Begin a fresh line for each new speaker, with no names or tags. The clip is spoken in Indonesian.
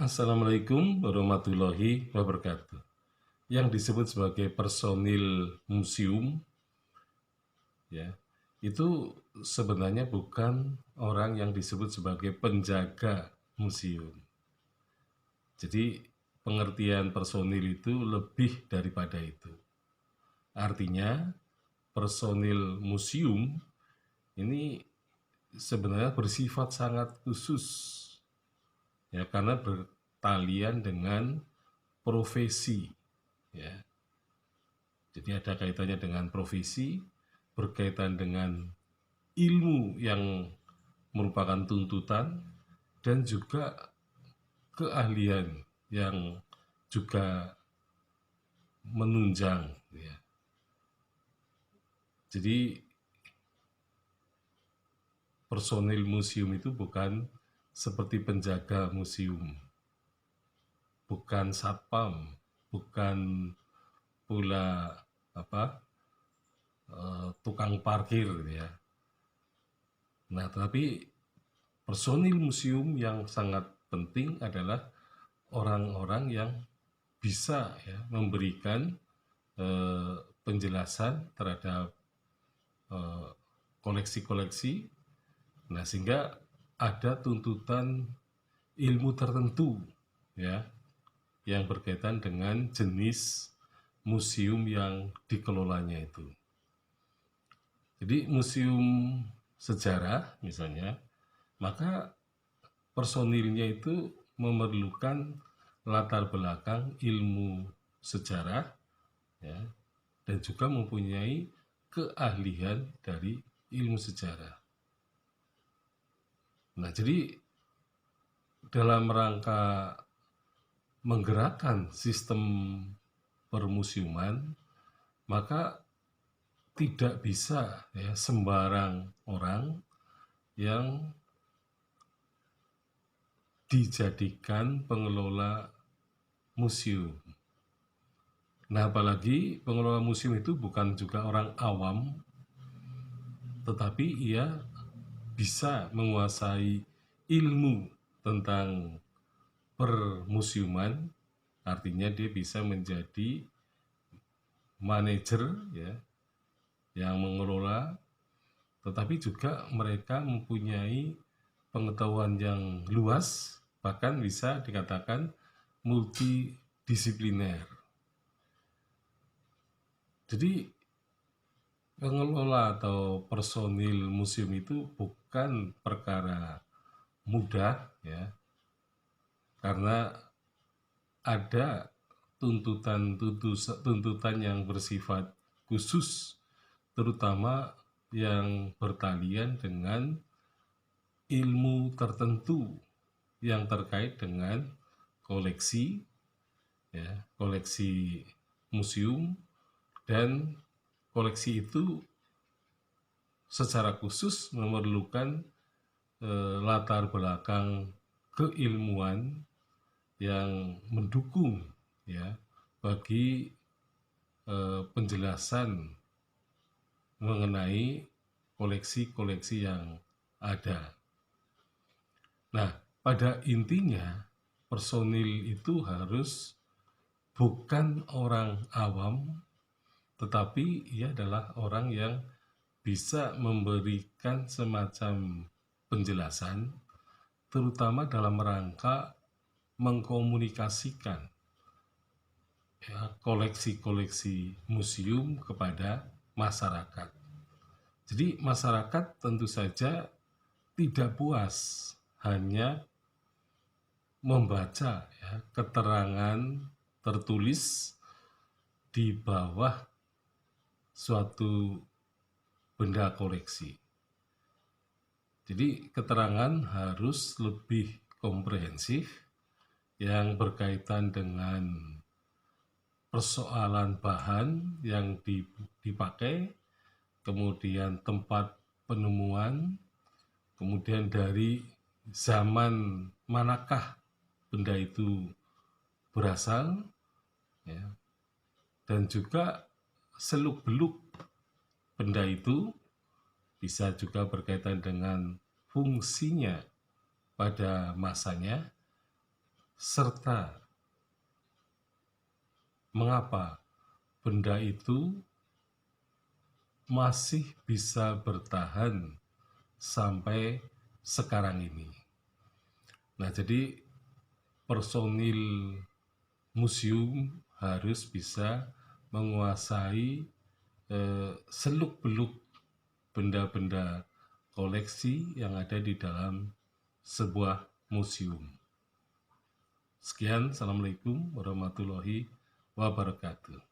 Assalamualaikum warahmatullahi wabarakatuh. Yang disebut sebagai personil museum, ya, itu sebenarnya bukan orang yang disebut sebagai penjaga museum. Jadi pengertian personil itu lebih daripada itu. Artinya personil museum ini sebenarnya bersifat sangat khusus, ya, karena bertalian dengan profesi, ya. Jadi ada kaitannya dengan profesi, berkaitan dengan ilmu yang merupakan tuntutan, dan juga keahlian yang juga menunjang, ya. Jadi personil museum itu bukan seperti penjaga museum, bukan satpam, bukan pula tukang parkir, ya. Nah, tetapi personil museum yang sangat penting adalah orang-orang yang bisa, ya, memberikan penjelasan terhadap koleksi-koleksi. Nah, sehingga ada tuntutan ilmu tertentu, ya, yang berkaitan dengan jenis museum yang dikelolanya itu. Jadi museum sejarah misalnya, maka personilnya itu memerlukan latar belakang ilmu sejarah, ya, dan juga mempunyai keahlian dari ilmu sejarah. Nah, jadi dalam rangka menggerakkan sistem permusiuman, maka tidak bisa, ya, sembarang orang yang dijadikan pengelola museum. Nah, apalagi pengelola museum itu bukan juga orang awam, tetapi ia bisa menguasai ilmu tentang permusiuman, artinya dia bisa menjadi manajer, ya, yang mengelola, tetapi juga mereka mempunyai pengetahuan yang luas, bahkan bisa dikatakan multidisipliner. Jadi pengelola atau personil museum itu bukan perkara mudah, ya, karena ada tuntutan yang bersifat khusus, terutama yang bertalian dengan ilmu tertentu yang terkait dengan koleksi, ya, koleksi museum, dan koleksi itu secara khusus memerlukan latar belakang keilmuan yang mendukung, ya, bagi penjelasan mengenai koleksi-koleksi yang ada. Nah, pada intinya personil itu harus bukan orang awam, tetapi ia adalah orang yang bisa memberikan semacam penjelasan, terutama dalam rangka mengkomunikasikan, ya, koleksi-koleksi museum kepada masyarakat. Jadi masyarakat tentu saja tidak puas hanya membaca, ya, keterangan tertulis di bawah suatu benda koleksi. Jadi keterangan harus lebih komprehensif yang berkaitan dengan persoalan bahan yang dipakai, kemudian tempat penemuan, kemudian dari zaman manakah benda itu berasal, ya, dan juga seluk-beluk benda itu bisa juga berkaitan dengan fungsinya pada masanya, serta mengapa benda itu masih bisa bertahan sampai sekarang ini. Nah, jadi personil museum harus bisa menguasai seluk-beluk benda-benda koleksi yang ada di dalam sebuah museum. Sekian, Assalamualaikum warahmatullahi wabarakatuh.